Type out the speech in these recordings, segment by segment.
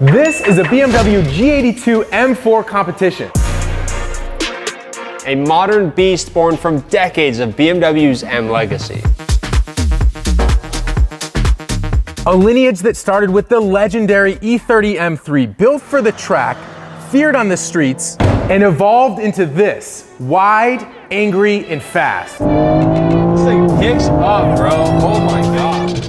This is a BMW G82 M4 competition. A modern beast born from decades of BMW's M legacy. A lineage that started with the legendary E30 M3, built for the track, feared on the streets, and evolved into this, wide, angry, and fast. This thing kicks up, bro. Oh my God.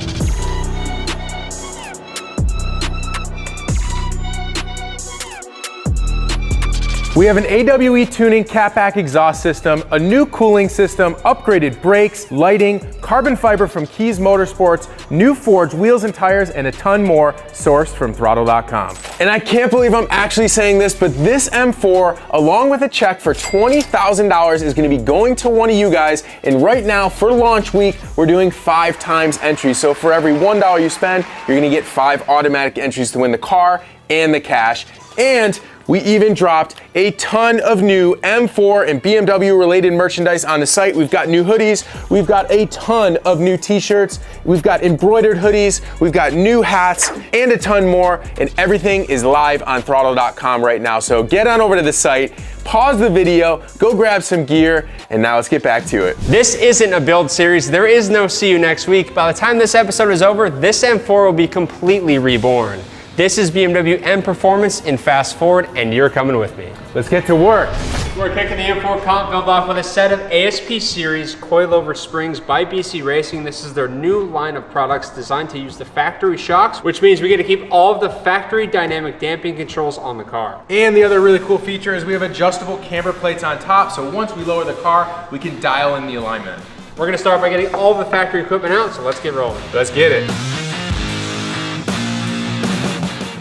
We have an AWE tuning catback exhaust system, a new cooling system, upgraded brakes, lighting, carbon fiber from Keys Motorsports, new forged wheels and tires, and a ton more sourced from throttle.com. And I can't believe I'm actually saying this, but this M4, along with a check for $20,000, is gonna be going to one of you guys. And right now, for launch week, we're doing 5 times entries. So for every $1 you spend, you're gonna get 5 automatic entries to win the car and the cash. And we even dropped a ton of new M4 and BMW related merchandise on the site. We've got new hoodies, we've got a ton of new t-shirts, we've got embroidered hoodies, we've got new hats, and a ton more, and everything is live on throttle.com right now. So get on over to the site, pause the video, go grab some gear, and now let's get back to it. This isn't a build series. There is no see you next week. By the time this episode is over, this M4 will be completely reborn. This is BMW M Performance in Fast Forward, and you're coming with me. Let's get to work. We're kicking the M4 comp build off with a set of ASP Series coilover springs by BC Racing. This is their new line of products designed to use the factory shocks, which means we get to keep all of the factory dynamic damping controls on the car. And the other really cool feature is we have adjustable camber plates on top, so once we lower the car, we can dial in the alignment. We're gonna start by getting all the factory equipment out, so let's get rolling. Let's get it.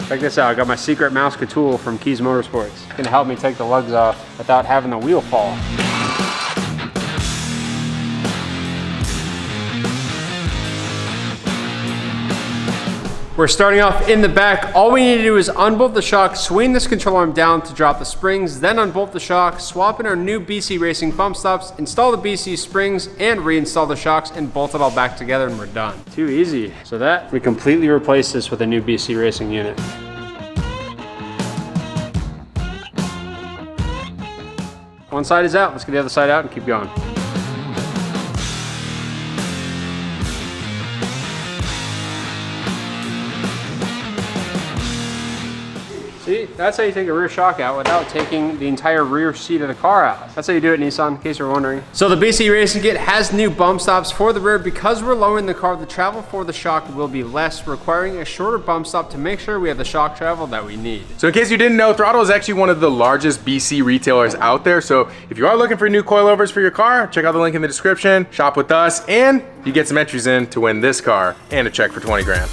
Check this out, I got my secret mouse tool from Keys Motorsports. It's gonna help me take the lugs off without having the wheel fall. We're starting off in the back. All we need to do is unbolt the shock, swing this control arm down to drop the springs, then unbolt the shock, swap in our new BC Racing bump stops, install the BC springs, and reinstall the shocks, and bolt it all back together, and we're done. Too easy. So that, we completely replace this with a new BC Racing unit. One side is out, let's get the other side out and keep going. See, that's how you take a rear shock out without taking the entire rear seat of the car out. That's how you do it, Nissan, in case you're wondering. So the BC Racing Kit has new bump stops for the rear. Because we're lowering the car, the travel for the shock will be less, requiring a shorter bump stop to make sure we have the shock travel that we need. So in case you didn't know, Throttle is actually one of the largest BC retailers out there. So if you are looking for new coilovers for your car, check out the link in the description, shop with us, and you get some entries in to win this car and a check for 20 grand.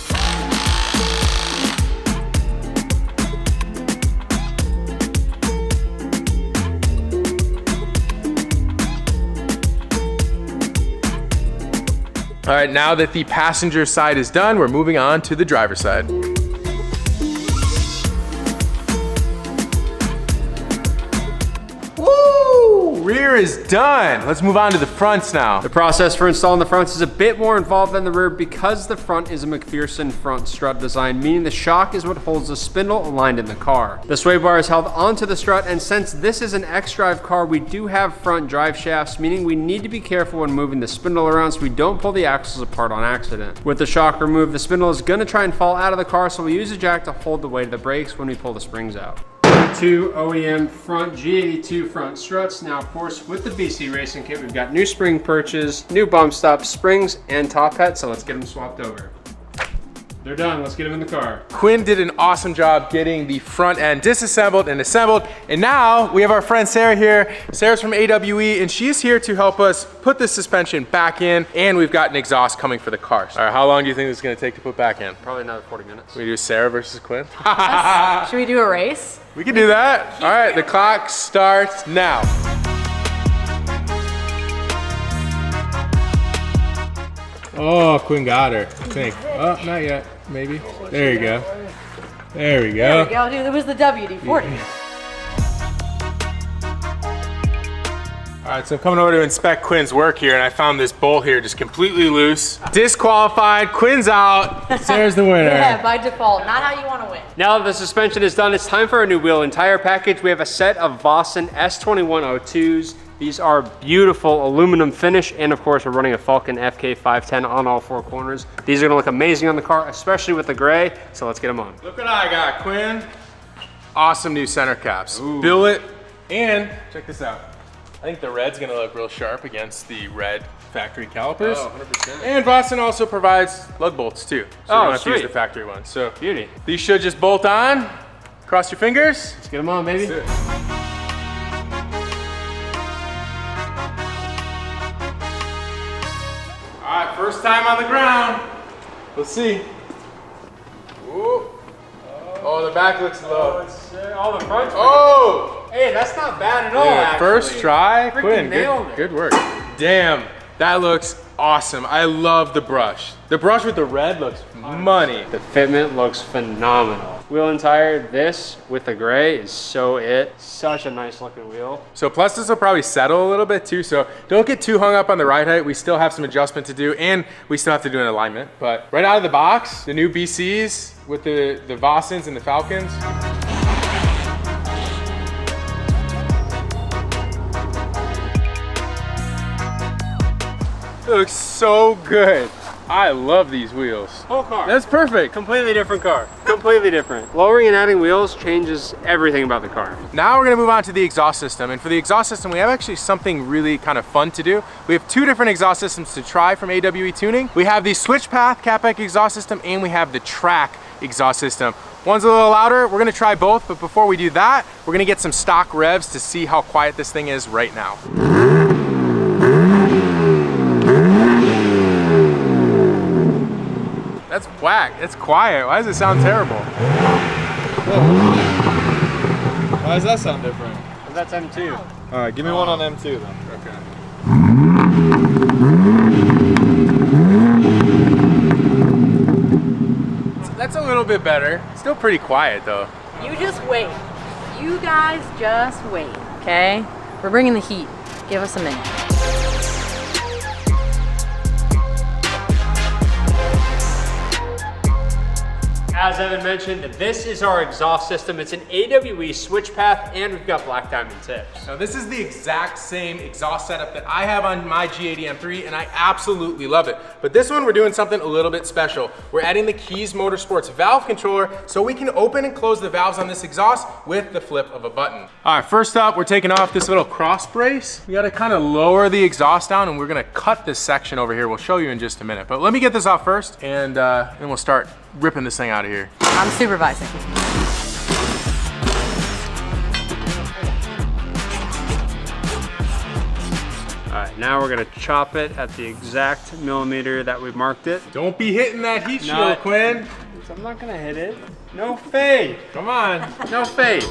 All right, now that the passenger side is done, we're moving on to the driver's side. Rear is done. Let's move on to the fronts now. The process for installing the fronts is a bit more involved than the rear because the front is a McPherson front strut design, meaning the shock is what holds the spindle aligned in the car. The sway bar is held onto the strut, and since this is an X-Drive car, we do have front drive shafts, meaning we need to be careful when moving the spindle around so we don't pull the axles apart on accident. With the shock removed, the spindle is gonna try and fall out of the car, so we use a jack to hold the weight of the brakes when we pull the springs out. 2 OEM front G82 front struts. Now, of course, with the BC Racing Kit, we've got new spring perches, new bump stops, springs, and top hat, so let's get them swapped over. They're done, let's get them in the car. Quinn did an awesome job getting the front end disassembled and assembled. And now we have our friend Sarah here. Sarah's from AWE, and she's here to help us put the suspension back in, and we've got an exhaust coming for the car. All right, how long do you think this is gonna take to put back in? Probably another 40 minutes. We do Sarah versus Quinn? Should we do a race? We can do that. All right, the clock starts now. Oh, Quinn got her, I think. Oh, not yet, maybe. There you go. There we go. There we go, dude. It was the WD-40. All All right, so I'm coming over to inspect Quinn's work here, and I found this bolt here just completely loose. Disqualified, Quinn's out. Sarah's the winner. Yeah, by default, not how you want to win. Now that the suspension is done, it's time for our new wheel and tire package. We have a set of Vossen S2102s. These are beautiful aluminum finish, and of course we're running a Falcon FK510 on all four corners. These are gonna look amazing on the car, especially with the gray, so let's get them on. Look what I got, Quinn. Awesome new center caps. Billet, and check this out. I think the red's gonna look real sharp against the red factory calipers. Oh, 100%. And Vossen also provides lug bolts too. So you don't have to use sweet. the factory ones. So Beauty. these should just bolt on. Cross your fingers. Let's get them on, baby. Let's do it. All right, first time on the ground. Let's see. Ooh. Oh, the back looks low. Oh, the front. Oh! Hey, that's not bad at all, Dude, actually. first try, Freaking Quinn, nailed it. good work. Damn, that looks awesome. I love the brush. The brush with the red looks money. The fitment looks phenomenal. Wheel and tire, this with the gray is so it. Such a nice looking wheel. So plus this will probably settle a little bit too, so don't get too hung up on the ride height. We still have some adjustment to do, and we still have to do an alignment. But right out of the box, the new BCs with the Vossens and the Falcons. It looks so good. I love these wheels. Whole car. That's perfect. Completely different car. Completely different. Lowering and adding wheels changes everything about the car. Now we're gonna move on to the exhaust system. And for the exhaust system, we have actually something really kind of fun to do. We have two different exhaust systems to try from AWE Tuning. We have the switch path CapEx exhaust system, and we have the track exhaust system. One's a little louder. We're gonna try both, but before we do that, we're gonna get some stock revs to see how quiet this thing is right now. That's whack, that's quiet. Why does it sound terrible? Why does that sound different? That's M2. All right, give me one on M2 then. Okay. That's a little bit better. Still pretty quiet though. You just wait. You guys just wait, okay? We're bringing the heat. Give us a minute. As Evan mentioned, this is our exhaust system. It's an AWE switch path, and we've got black diamond tips. Now this is the exact same exhaust setup that I have on my G80 M3, and I absolutely love it. But this one, we're doing something a little bit special. We're adding the Keys Motorsports valve controller so we can open and close the valves on this exhaust with the flip of a button. All right, first up, we're taking off this little cross brace. We gotta kind of lower the exhaust down, and we're gonna cut this section over here. We'll show you in just a minute. But let me get this off first, and then we'll start ripping this thing out of here. I'm supervising. All right, now we're gonna chop it at the exact millimeter that we marked it. Don't be hitting that heat shield, No. Quinn. I'm not gonna hit it. No fade. Come on. No fade.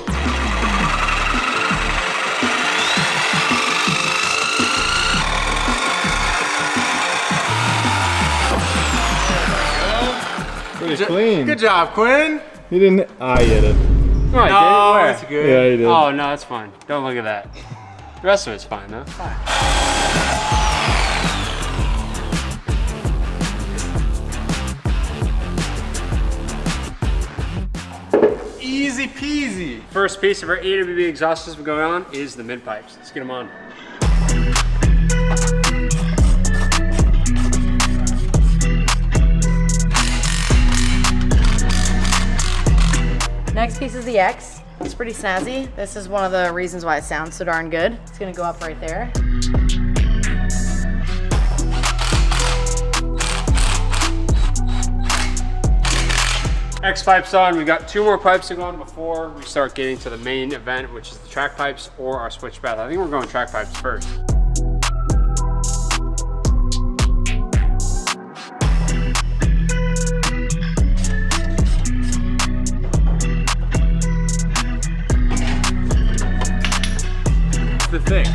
Pretty clean. Good job, Quinn. He didn't. I hit it. No, I did. No, Where? it's good. Yeah, he did. Oh no, it's fine. Don't look at that. The rest of it's fine, though. Fine. Easy peasy. First piece of our AWB exhaust system going on is the mid pipes. Let's get them on. Next piece is the X. It's pretty snazzy. This is one of the reasons why it sounds so darn good. It's gonna go up right there. X pipes on. We got two more pipes to go on before we start getting to the main event, which is the track pipes or our switch bath. I think we're going track pipes first. The thing.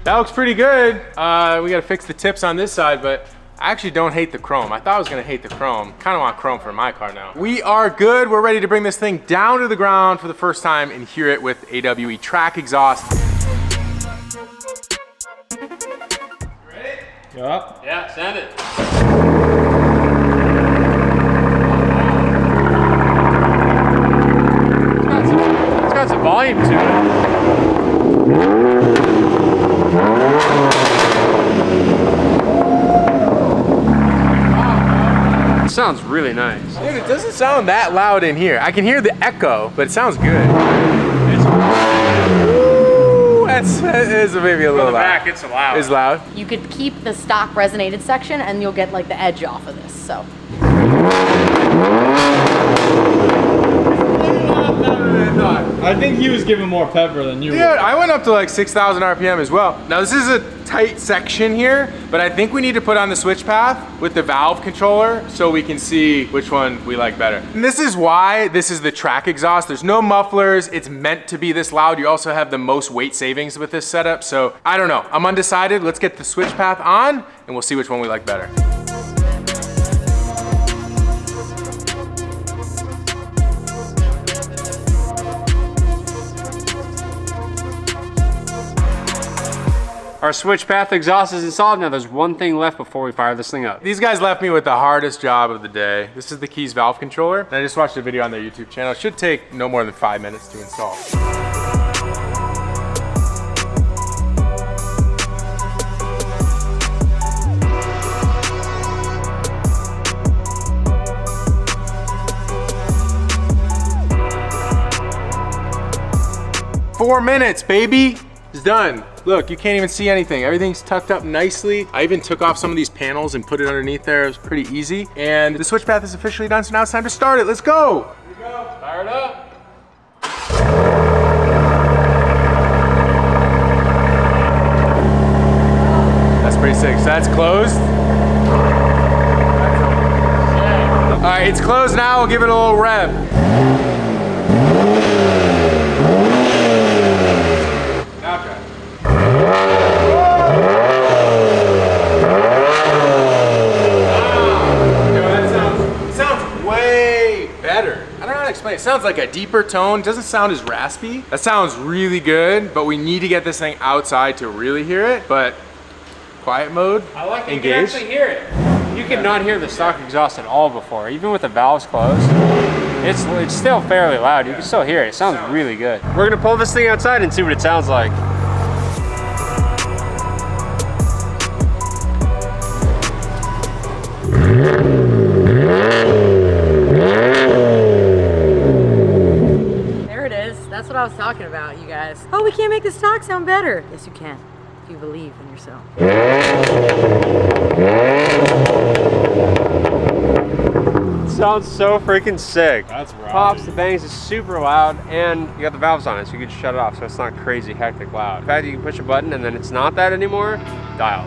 That looks pretty good. We gotta fix the tips on this side, but I actually don't hate the chrome. I thought I was gonna hate the chrome. Kinda want chrome for my car now. We are good. We're ready to bring this thing down to the ground for the first time and hear it with AWE track exhaust. Ready? Yup. Yeah, send it. It's got some volume to it. It sounds really nice. Dude, it doesn't sound that loud in here. I can hear the echo, but it sounds good. Ooh, that is maybe a little loud. Back, it's loud. It's loud. You could keep the stock resonated section and you'll get like the edge off of this, so. I think he was giving more pepper than you Dude, were. I went up to like 6,000 RPM as well. Now this is a tight section here, but I think we need to put on the switch path with the valve controller so we can see which one we like better. And this is why this is the track exhaust. There's no mufflers. It's meant to be this loud. You also have the most weight savings with this setup. So I don't know, I'm undecided. Let's get the switch path on and we'll see which one we like better. Our switch path exhaust is installed. Now there's one thing left before we fire this thing up. These guys left me with the hardest job of the day. This is the Keys valve controller. And I just watched a video on their YouTube channel. It should take no more than 5 minutes to install. 4 minutes, baby. It's done. Look, you can't even see anything. Everything's tucked up nicely. I even took off some of these panels and put it underneath there. It was pretty easy. And the switch path is officially done, so now it's time to start it. Let's go. Here we go. Fire it up. That's pretty sick. So that's closed. All right, it's closed now. We'll give it a little rev. Now try. It sounds way better. I don't know how to explain. It sounds like a deeper tone. It doesn't sound as raspy. That sounds really good, but we need to get this thing outside to really hear it. But quiet mode, I like it. engage. You can actually hear it. You could not hear the stock exhaust at all before, even with the valves closed. It's still fairly loud. You can still hear it. It sounds really good. We're gonna pull this thing outside and see what it sounds like. There it is. That's what I was talking about, you guys. Oh, we can't make the stock sound better. Yes, you can. If you believe in yourself. Sounds so freaking sick. That's right. Pops, the bangs is super loud, and you got the valves on it, so you can just shut it off so it's not crazy hectic loud. In fact, you can push a button and then it's not that anymore, dial.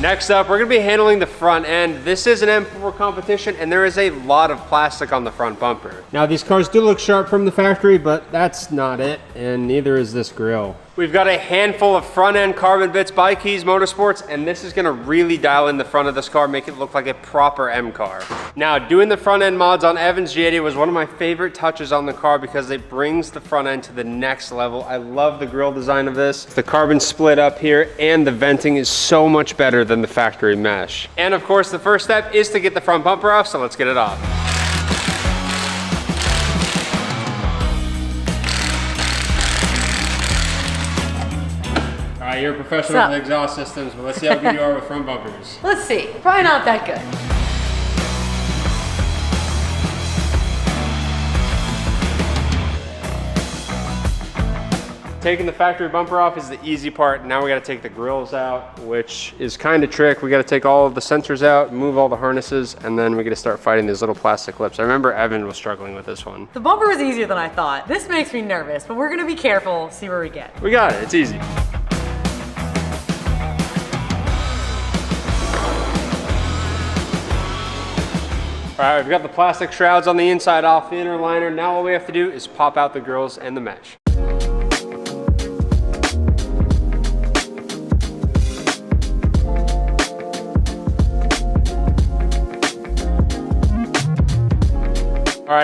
Next up, we're gonna be handling the front end. This is an M4 competition and there is a lot of plastic on the front bumper. Now these cars do look sharp from the factory, but that's not it, and neither is this grille. We've got a handful of front end carbon bits by Keys Motorsports, and this is gonna really dial in the front of this car, make it look like a proper M car. Now, doing the front end mods on Evan's G80 was one of my favorite touches on the car because it brings the front end to the next level. I love the grille design of this. The carbon split up here, and the venting is so much better than the factory mesh. And of course, the first step is to get the front bumper off, so let's get it off. All right, you're a professional with exhaust systems, but let's see how good you are with front bumpers. Let's see. Probably not that good. Taking the factory bumper off is the easy part. Now we gotta take the grills out, which is kind of trick. We gotta take all of the sensors out, move all the harnesses, and then we gotta start fighting these little plastic clips. I remember Evan was struggling with this one. The bumper was easier than I thought. This makes me nervous, but we're gonna be careful, see where we get. We got it, it's easy. All right, we've got the plastic shrouds on the inside off the inner liner. Now all we have to do is pop out the grills and the mesh.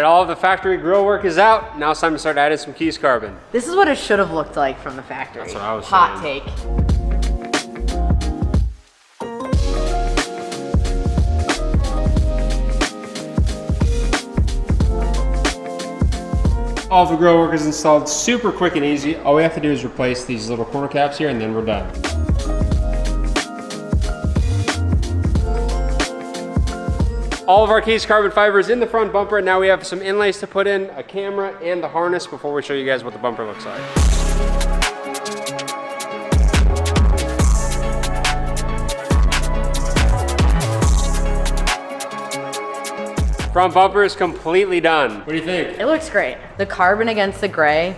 all of the factory grill work is out. Now it's time to start adding some keys carbon. This is what it should have looked like from the factory. That's what I was Hot saying. take. All the grill work is installed super quick and easy. All we have to do is replace these little corner caps here and then we're done. All of our keys carbon fiber is in the front bumper, and now we have some inlays to put in, a camera, and the harness before we show you guys what the bumper looks like. Front bumper is completely done. What do you think? It looks great. The carbon against the gray,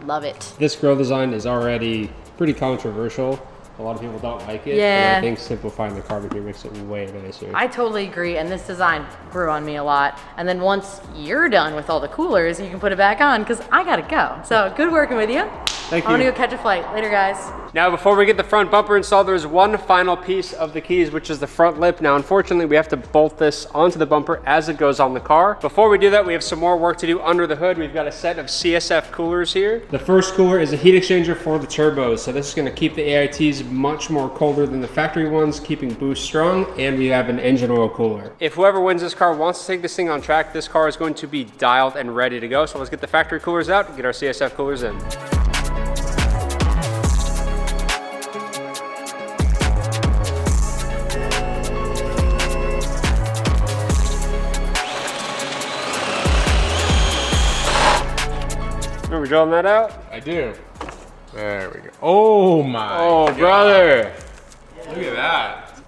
love it. This grille design is already pretty controversial. A lot of people don't like it. Yeah. But I think simplifying the carbon here makes it way nicer. I totally agree, and this design grew on me a lot. And then once you're done with all the coolers, you can put it back on, because I gotta go. So good working with you. Thank you. I'm gonna go catch a flight. Later, guys. Now, before we get the front bumper installed, there's one final piece of the keys, which is the front lip. Now, unfortunately, we have to bolt this onto the bumper as it goes on the car. Before we do that, we have some more work to do under the hood. We've got a set of CSF coolers here. The first cooler is a heat exchanger for the turbos. So this is gonna keep the AITs much more colder than the factory ones, keeping boost strong, and we have an engine oil cooler. If whoever wins this car wants to take this thing on track, this car is going to be dialed and ready to go. So let's get the factory coolers out and get our CSF coolers in. Remember drilling that out? I do. There we go. Oh my. Oh, God. brother. Look at that.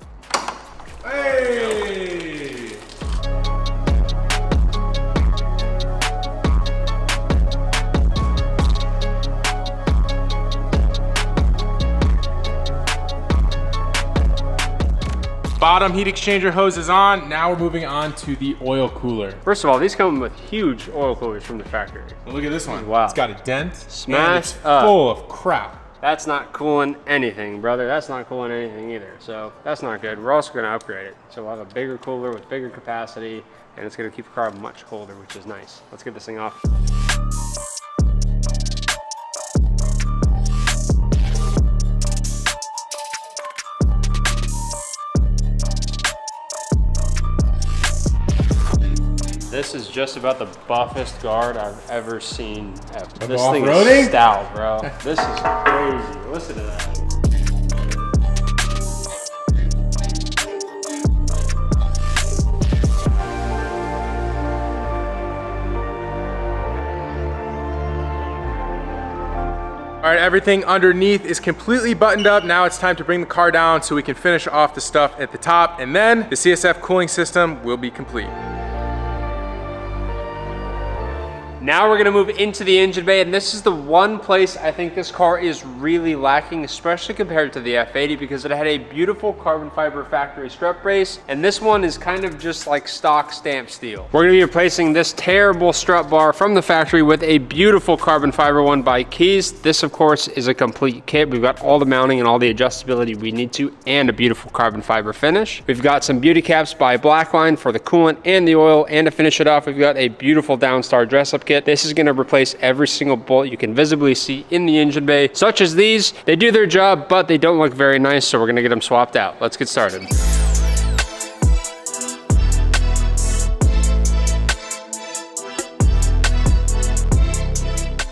Hey. Bottom heat exchanger hose is on. Now we're moving on to the oil cooler. First of all, these come with huge oil coolers from the factory. Well, look at this one. Wow. It's got a dent. Smash and it's up. full of crap. That's not cooling anything, brother. That's not cooling anything either. So that's not good. We're also gonna upgrade it. So we'll have a bigger cooler with bigger capacity, and it's gonna keep the car much colder, which is nice. Let's get this thing off. This is just about the buffest guard I've ever seen ever. This thing is stout, bro. This is crazy. Listen to that. All right, everything underneath is completely buttoned up. Now it's time to bring the car down so we can finish off the stuff at the top, and then the CSF cooling system will be complete. Now we're gonna move into the engine bay, and this is the one place I think this car is really lacking, especially compared to the F80, because it had a beautiful carbon fiber factory strut brace, and this one is kind of just like stock stamp steel. We're gonna be replacing this terrible strut bar from the factory with a beautiful carbon fiber one by Keys. This, of course, is a complete kit. We've got all the mounting and all the adjustability we need to, and a beautiful carbon fiber finish. We've got some beauty caps by Blackline for the coolant and the oil, and to finish it off, we've got a beautiful Downstar dress-up kit. This is going to replace every single bolt you can visibly see in the engine bay, such as these. They do their job, but they don't look very nice, so we're going to get them swapped out. Let's get started.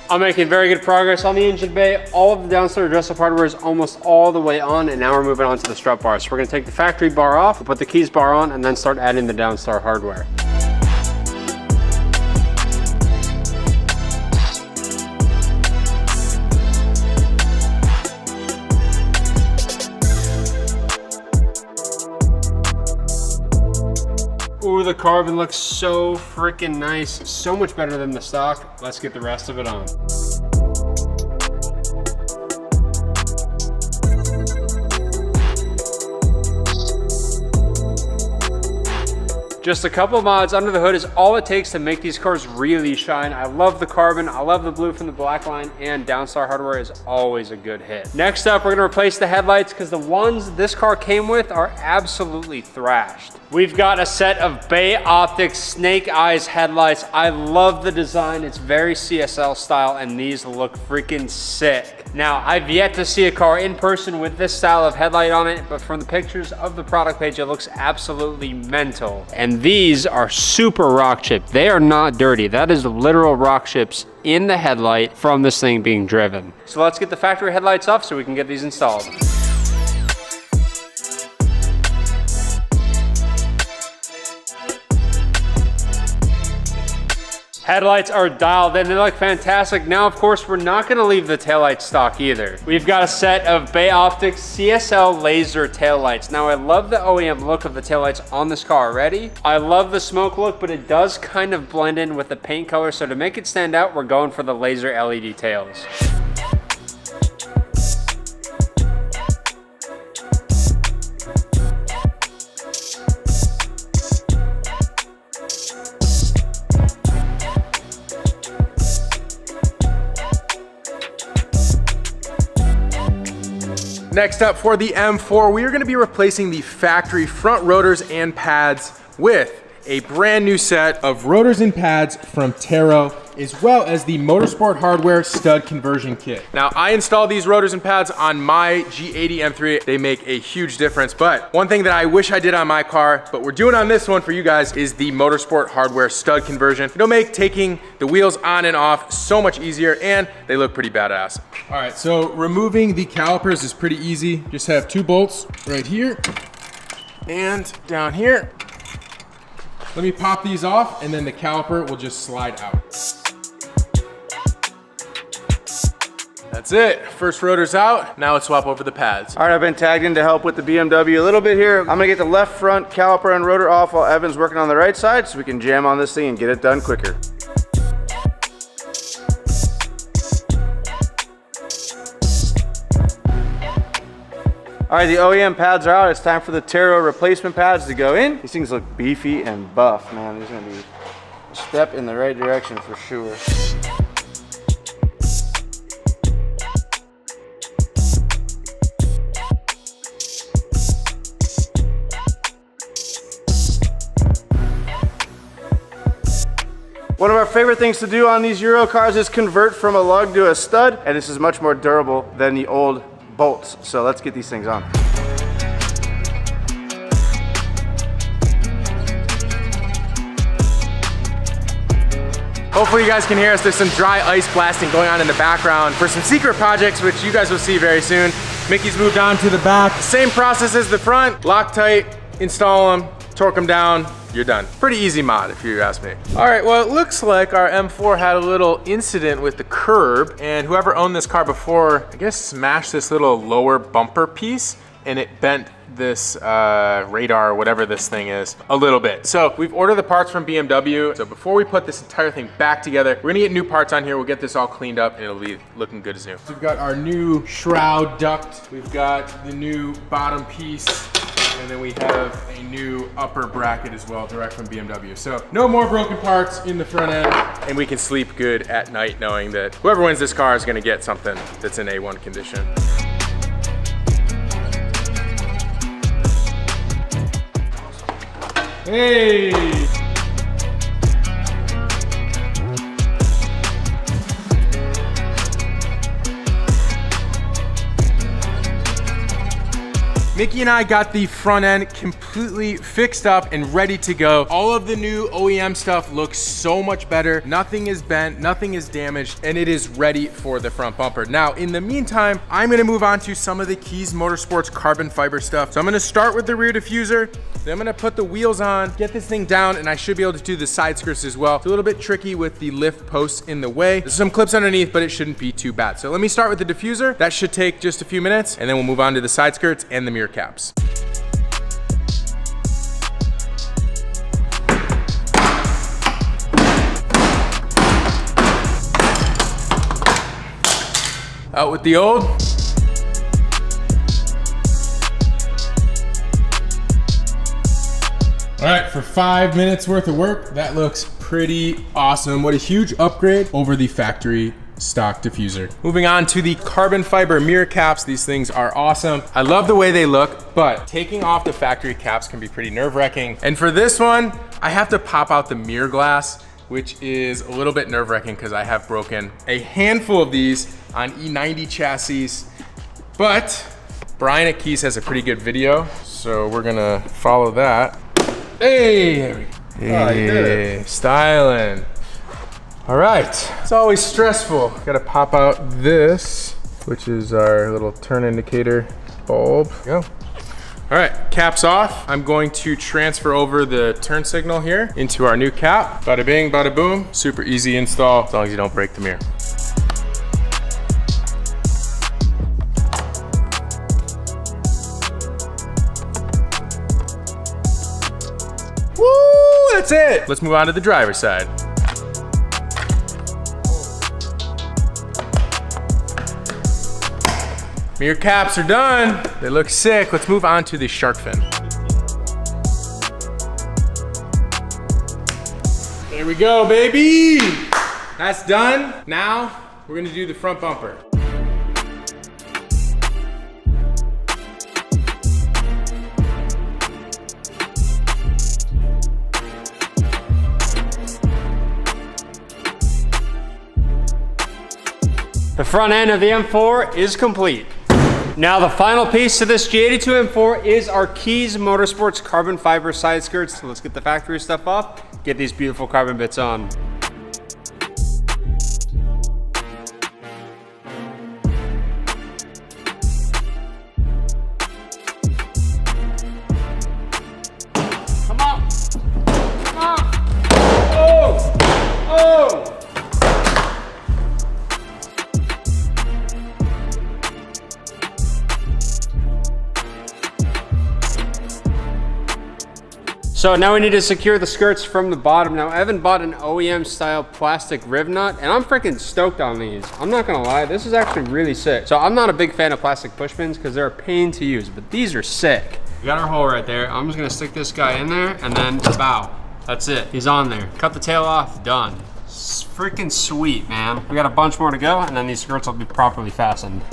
I'm making very good progress on the engine bay. All of the Downstar dress-up hardware is almost all the way on, and now we're moving on to the strut bar. So we're going to take the factory bar off, we'll put the Keys bar on, and then start adding the Downstar hardware. Ooh, the carbon looks so freaking nice. So much better than the stock. Let's get the rest of it on. Just a couple mods under the hood is all it takes to make these cars really shine. I love the carbon, I love the blue from the black line, and Downstar hardware is always a good hit. Next up, we're gonna replace the headlights because the ones this car came with are absolutely thrashed. We've got a set of Bay Optics Snake Eyes headlights. I love the design. It's very CSL style, and these look freaking sick. Now, I've yet to see a car in person with this style of headlight on it, but from the pictures of the product page, it looks absolutely mental. And these are super rock chipped. They are not dirty. That is literal rock chips in the headlight from this thing being driven. So let's get the factory headlights off so we can get these installed. Headlights are dialed in, they look fantastic. Now, of course, we're not gonna leave the taillights stock either. We've got a set of Bay Optics CSL laser taillights. Now, I love the OEM look of the taillights on this car already. I love the smoke look, but it does kind of blend in with the paint color. So to make it stand out, we're going for the laser LED tails. Next up for the M4, we are gonna be replacing the factory front rotors and pads with a brand new set of rotors and pads from Taro, as well as the Motorsport Hardware stud conversion kit. Now, I installed these rotors and pads on my G80 M3. They make a huge difference, but one thing that I wish I did on my car, but we're doing on this one for you guys, is the Motorsport Hardware stud conversion. It'll make taking the wheels on and off so much easier, and they look pretty badass. All right, so removing the calipers is pretty easy. Just have 2 bolts right here and down here. Let me pop these off, and then the caliper will just slide out. That's it. First rotor's out. Now let's swap over the pads. All right, I've been tagged in to help with the BMW a little bit here. I'm gonna get the left front caliper and rotor off while Evan's working on the right side so we can jam on this thing and get it done quicker. All right, the OEM pads are out. It's time for the Taro replacement pads to go in. These things look beefy and buff, man. These are gonna be a step in the right direction for sure. One of our favorite things to do on these Euro cars is convert from a lug to a stud, and this is much more durable than the old bolts. So let's get these things on. Hopefully you guys can hear us. There's some dry ice blasting going on in the background for some secret projects, which you guys will see very soon. Mickey's moved on to the back. Same process as the front. Loctite, install them, torque them down, you're done. Pretty easy mod if you ask me. All right, well, it looks like our M4 had a little incident with the curb, and whoever owned this car before, I guess, smashed this little lower bumper piece, and it bent this radar or whatever this thing is a little bit. So we've ordered the parts from BMW. So before we put this entire thing back together, we're gonna get new parts on here. We'll get this all cleaned up and it'll be looking good as new. So we've got our new shroud duct. We've got the new bottom piece. And then we have a new upper bracket as well, direct from BMW. So no more broken parts in the front end, and we can sleep good at night knowing that whoever wins this car is gonna get something that's in A1 condition. Hey! Mickey and I got the front end completely fixed up and ready to go. All of the new OEM stuff looks so much better. Nothing is bent, nothing is damaged, and it is ready for the front bumper. Now, in the meantime, I'm gonna move on to some of the Keys Motorsports carbon fiber stuff. So I'm gonna start with the rear diffuser, then I'm gonna put the wheels on, get this thing down, and I should be able to do the side skirts as well. It's a little bit tricky with the lift posts in the way. There's some clips underneath, but it shouldn't be too bad. So let me start with the diffuser. That should take just a few minutes, and then we'll move on to the side skirts and the mirror caps. Out with the old. All right, for 5 minutes worth of work, that looks pretty awesome. What a huge upgrade over the factory stock diffuser. Moving on to the carbon fiber mirror caps. These things are awesome. I love the way they look, but taking off the factory caps can be pretty nerve-wracking. And for this one, I have to pop out the mirror glass, which is a little bit nerve-wracking because I have broken a handful of these on E90 chassis. But Brian at Keys has a pretty good video, so we're gonna follow that. Hey, there we go. Oh, you did it. Styling. All right, it's always stressful. Gotta pop out this, which is our little turn indicator bulb. There we go. All right, caps off. I'm going to transfer over the turn signal here into our new cap. Bada bing, bada boom. Super easy install, as long as you don't break the mirror. Woo, that's it. Let's move on to the driver's side. Mirror caps are done. They look sick. Let's move on to the shark fin. There we go, baby. That's done. Now we're gonna do the front bumper. The front end of the M4 is complete. Now the final piece to this G82 M4 is our Keys Motorsports carbon fiber side skirts. So let's get the factory stuff off, get these beautiful carbon bits on. Come on, come on. Oh, oh. So now we need to secure the skirts from the bottom. Now Evan bought an OEM style plastic riv nut and I'm freaking stoked on these. I'm not gonna lie, this is actually really sick. So I'm not a big fan of plastic push pins because they're a pain to use, but these are sick. We got our hole right there. I'm just gonna stick this guy in there and then bow. That's it, he's on there. Cut the tail off, done. It's freaking sweet, man. We got a bunch more to go and then these skirts will be properly fastened.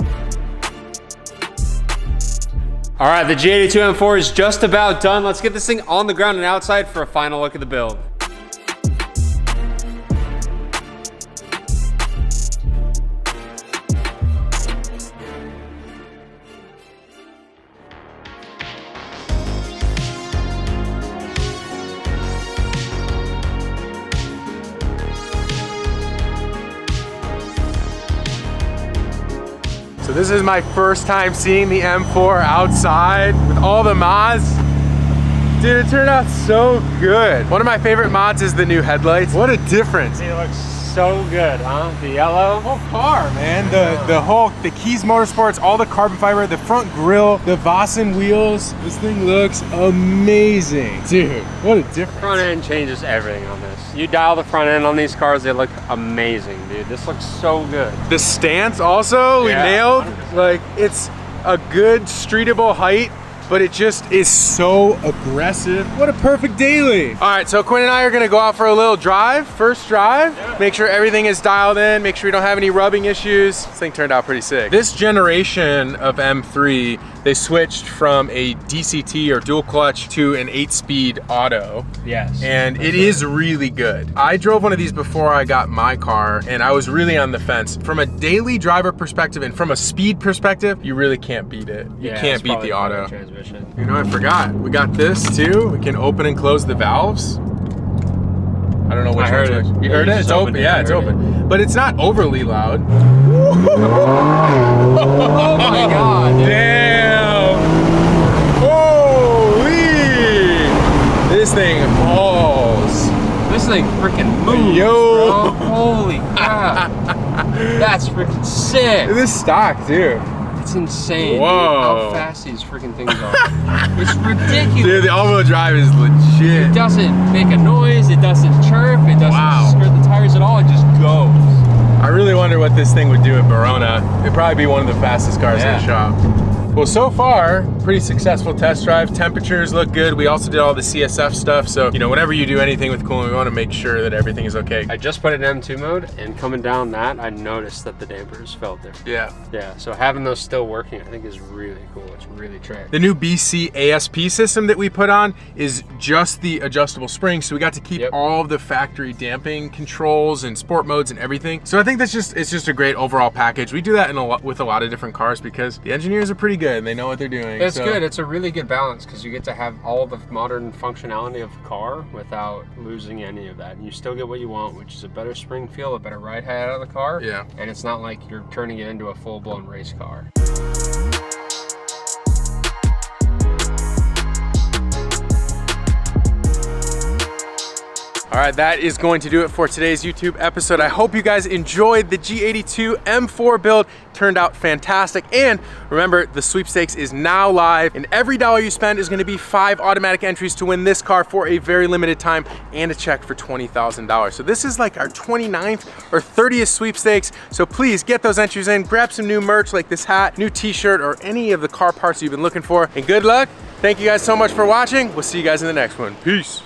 All right, the G82 M4 is just about done. Let's get this thing on the ground and outside for a final look at the build. So this is my first time seeing the M4 outside with all the mods. Dude, it turned out so good. One of my favorite mods is the new headlights. What a difference. It looks so good, huh? The yellow. The whole car, man. The Keys Motorsports, all the carbon fiber, the front grille, the Vossen wheels. This thing looks amazing. Dude, what a difference. Front end changes everything on this. You dial the front end on these cars, they look amazing, dude. This looks so good. The stance also, we nailed. 100%. Like, it's a good streetable height, but it just is so aggressive. What a perfect daily. All right, so Quinn and I are gonna go out for a little drive, first drive. Yeah. Make sure everything is dialed in, make sure we don't have any rubbing issues. This thing turned out pretty sick. This generation of M3, they switched from a DCT or dual clutch to an 8-speed auto. Yes. And it is really good. I drove one of these before I got my car and I was really on the fence. From a daily driver perspective and from a speed perspective, you really can't beat it. You can't beat the auto. You know, I forgot. We got this too. We can open and close the valves. I don't know which one's which. You heard it? It's open. Yeah, it's open. But it's not overly loud. Oh my God. Dude. Damn. Holy. This thing hauls. This thing freaking moves, Yo. bro. Holy crap. That's freaking sick. This is stock, dude. It's insane. Whoa. Dude, how fast these freaking things are. It's ridiculous. Dude, the all-wheel drive is legit. It doesn't make a noise, it doesn't chirp, it doesn't skirt the tires at all, it just goes. I really wonder what this thing would do at Verona. It'd probably be one of the fastest cars in the shop. Well, so far, pretty successful test drive. Temperatures look good. We also did all the CSF stuff. So, you know, whenever you do anything with cooling, we want to make sure that everything is okay. I just put it in M2 mode, and coming down that, I noticed that the dampers felt different. Yeah. Yeah, so having those still working, I think is really cool. It's really trick. The new BC ASP system that we put on is just the adjustable springs. So we got to keep all of the factory damping controls and sport modes and everything. So I think that's just, it's just a great overall package. We do that with a lot of different cars because the engineers are pretty good and they know what they're doing. It's good. It's a really good balance because you get to have all the modern functionality of the car without losing any of that. And you still get what you want, which is a better spring feel, a better ride height out of the car. Yeah. And it's not like you're turning it into a full-blown race car. All right, that is going to do it for today's YouTube episode. I hope you guys enjoyed the G82 M4 build. Turned out fantastic. And remember, the sweepstakes is now live, and every dollar you spend is gonna be 5 automatic entries to win this car for a very limited time and a check for $20,000. So this is like our 29th or 30th sweepstakes. So please get those entries in, grab some new merch like this hat, new t-shirt, or any of the car parts you've been looking for. And good luck. Thank you guys so much for watching. We'll see you guys in the next one. Peace.